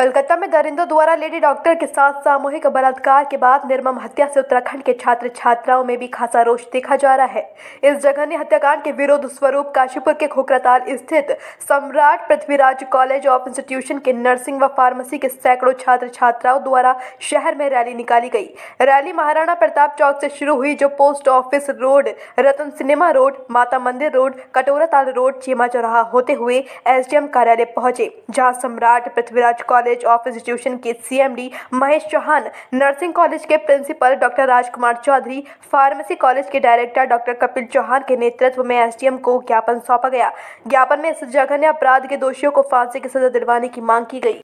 कलकत्ता में दरिंदों द्वारा lady doctor के साथ सामूहिक बलात्कार के बाद निर्मम हत्या से उत्तराखंड के छात्र छात्राओं में भी खासा रोष देखा जा रहा है। इस जघन्य हत्याकांड के विरोध स्वरूप काशीपुर के खोखराताल स्थित सम्राट पृथ्वीराज कॉलेज ऑफ इंस्टीट्यूशन के नर्सिंग व फार्मेसी के सैकड़ों छात्र छात्राओं द्वारा शहर में रैली निकाली गई। रैली महाराणा प्रताप चौक से शुरू हुई, जो पोस्ट ऑफिस रोड, रतन सिनेमा रोड, माता मंदिर रोड, कटोरा ताल रोड, चीमा चौराहा होते हुए एसडीएम कार्यालय पहुंचे, जहां Samrat Prithviraj college of institution के CMD Mahesh Chauhan, nursing college के principal doctor Rajkumar Chaudhary, pharmacy college के डायरेक्टर डॉक्टर कपिल चौहान के नेतृत्व में एसडीएम को ज्ञापन सौंपा गया। ज्ञापन में इस जघन्य अपराध के दोषियों को फांसी की सजा दिलवाने की मांग की गई।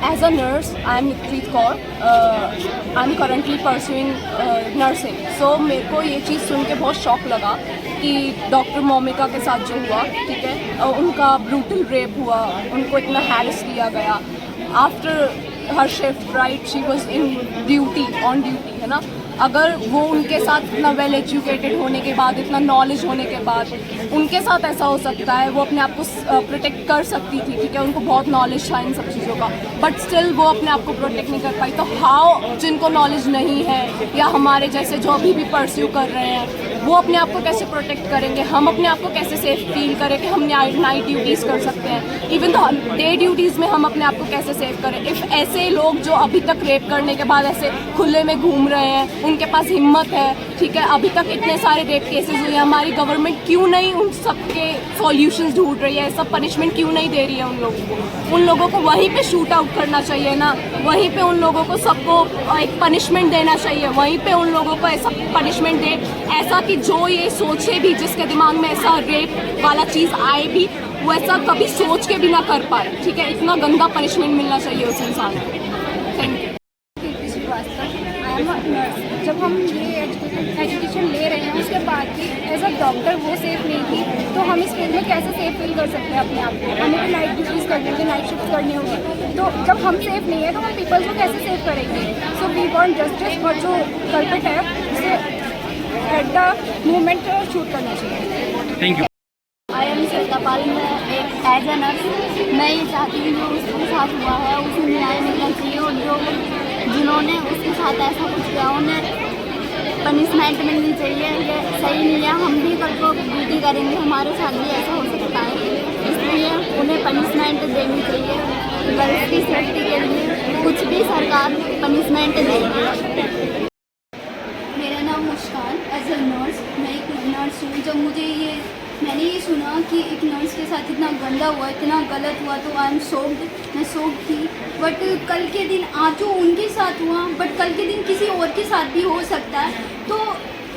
As a nurse, I am Nikrit Kaur. I am currently pursuing nursing. So मेरे को ये चीज़ सुन के बहुत शॉक लगा कि डॉक्टर मोमिका के साथ जो हुआ, ठीक है, उनका ब्रूटल रेप हुआ, उनको इतना हैरेस किया गया after her shift, right, she was in duty, on duty, है ना। अगर वो उनके साथ इतना वेल एजुकेटेड होने के बाद, इतना नॉलेज होने के बाद उनके साथ ऐसा हो सकता है, वो अपने आप को प्रोटेक्ट कर सकती थी, ठीक है, उनको बहुत नॉलेज था इन सब चीज़ों का, बट स्टिल वो अपने आप को प्रोटेक्ट नहीं कर पाई। तो हाउ, जिनको नॉलेज नहीं है या हमारे जैसे जो अभी भी परस्यू कर रहे हैं, वो अपने आप को कैसे प्रोटेक्ट करेंगे? हम अपने आप को कैसे सेफ फील करें कि हम नाइट ड्यूटीज़ कर सकते हैं? इवन तो डे ड्यूटीज़ में हम अपने आप को कैसे सेव करें? इफ़ ऐसे लोग जो अभी तक रेप करने के बाद ऐसे खुले में घूम रहे हैं, उनके पास हिम्मत है, ठीक है, अभी तक इतने सारे रेप केसेस हुए हैं, हमारी गवर्नमेंट क्यों नहीं उन सब के सॉल्यूशंस ढूंढ रही है? सब पनिशमेंट क्यों नहीं दे रही है उन लोगों को? उन लोगों को वहीं पे शूट आउट करना चाहिए ना, वहीं पे उन लोगों को सबको एक पनिशमेंट देना चाहिए, वहीं पे उन लोगों को ऐसा पनिशमेंट दे, ऐसा कि जो ये सोचे भी, जिसके दिमाग में ऐसा रेप वाला चीज़ आए भी, वो ऐसा कभी सोच के भी ना कर पाए, ठीक है। इतना गंदा पनिशमेंट मिलना चाहिए उस इंसान को। Thank you. जब हम ये एजुकेशन ले रहे हैं, उसके बाद भी एज अ डॉक्टर वो सेफ नहीं थी, तो हम इस फील्ड में कैसे सेफ फील कर सकते हैं अपने आप को? हमें भी नाइट ड्यूटीज़ करनी होगी, नाइट शिफ्ट करनी होगी, तो जब हम सेफ नहीं है तो हम पीपल्स को कैसे सेव करेंगे? सो वी वांट जस्टिस, और जो कल्प्रिट है उसे एट द मूवमेंट शूट करना चाहिए। Thank you. आई एम सरितापाल, मैं एक एज ए नर्स मैं ये चाहती हूँ जो उसके साथ हुआ है उसे न्याय मिलना चाहिए, और जो जिन्होंने उसके साथ ऐसा कुछ किया उन्हें पनिशमेंट मिलनी चाहिए। ये सही नहीं है, हम भी कल को ड्यूटी करेंगे, हमारे साथ भी ऐसा हो सकता है, इसलिए उन्हें पनिशमेंट देनी चाहिए। गर्ल्स की सेफ्टी के लिए कुछ भी सरकार पनिशमेंट देगी। मेरा नाम मुस्कान, एज ए नर्स, मैं एक नर्स हूँ। जब मैंने ये सुना कि एक नर्स के साथ इतना गंदा हुआ, इतना गलत हुआ, तो आई एम शॉक्ड, मैं शॉक थी। बट कल के दिन आज जो उनके साथ हुआ, बट कल के दिन किसी और के साथ भी हो सकता है। तो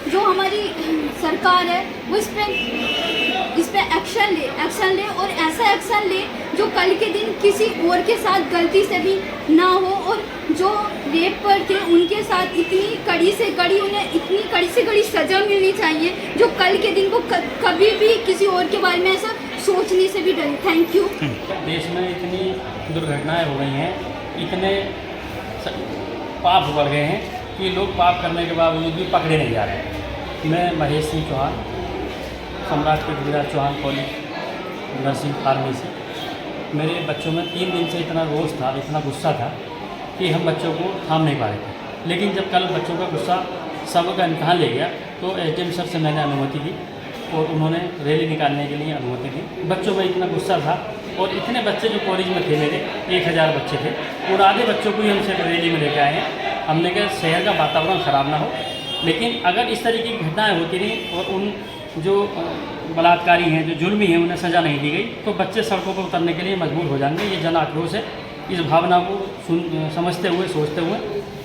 जो हमारी सरकार है वो इस पर एक्शन ले और ऐसा एक्शन ले जो कल के दिन किसी और के साथ गलती से भी ना हो, और जो रेप पर थे उनके साथ इतनी कड़ी से कड़ी, उन्हें इतनी कड़ी से कड़ी सज़ा मिलनी चाहिए जो कल के दिन को कभी भी किसी और के बारे में ऐसा सोचने से भी डरे। Thank you. देश में इतनी दुर्घटनाएं हो गई हैं, इतने पाप बढ़ गए हैं कि लोग पाप करने के बावजूद भी पकड़े नहीं जा रहे हैं। मैं Mahesh Singh Chauhan, Samrat Prithviraj Chauhan college nursing pharmacy. मेरे बच्चों में 3 दिन से इतना रोष था, इतना गुस्सा था कि हम बच्चों को थाम नहीं पा रहे थे। लेकिन जब कल बच्चों का गुस्सा सबका इम्तहान ले गया तो एसडीएम सर से मैंने अनुमति दी और उन्होंने रैली निकालने के लिए अनुमति दी। बच्चों में इतना गुस्सा था और इतने बच्चे जो कॉलेज में थे मेरे 1000 बच्चे थे और आधे बच्चों को ही हम सिर्फ रैली में लेकर आए हैं। हमने कहा शहर का वातावरण ख़राब ना हो, लेकिन अगर इस तरीके की घटनाएं होती रहीं और उन जो बलात्कारी हैं, जो जुल्मी हैं, उन्हें सज़ा नहीं दी गई तो बच्चे सड़कों पर उतरने के लिए मजबूर हो जाएंगे। ये जन आक्रोश है। इस भावना को समझते हुए, सोचते हुए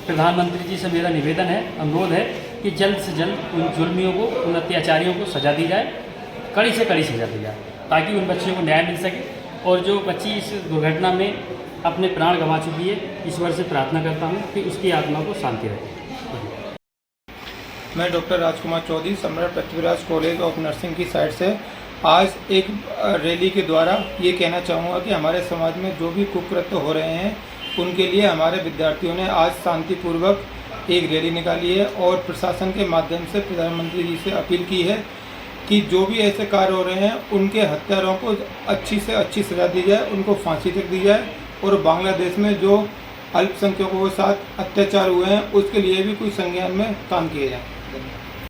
प्रधानमंत्री जी से मेरा निवेदन है, अनुरोध है कि जल्द से जल्द उन जुल्मियों को, उन अत्याचारियों को सज़ा दी जाए, कड़ी से कड़ी सज़ा दी जाए, ताकि उन बच्चियों को न्याय मिल सके। और जो बच्ची इस दुर्घटना में अपने प्राण गंवा चुकी है, ईश्वर से प्रार्थना करता हूँ कि उसकी आत्मा को शांति रहे। मैं डॉक्टर राजकुमार चौधरी, सम्राट पृथ्वीराज कॉलेज ऑफ नर्सिंग की साइड से आज एक रैली के द्वारा ये कहना चाहूँगा कि हमारे समाज में जो भी कुकृत्य हो रहे हैं उनके लिए हमारे विद्यार्थियों ने आज शांतिपूर्वक एक रैली निकाली है और प्रशासन के माध्यम से प्रधानमंत्री जी से अपील की है कि जो भी ऐसे कार्य हो रहे हैं उनके हत्यारों को अच्छी से अच्छी सज़ा दी जाए, उनको फांसी तक दी जाए और बांग्लादेश में जो अल्पसंख्यकों के साथ अत्याचार हुए हैं उसके लिए भी कोई संज्ञान में काम किए जाए।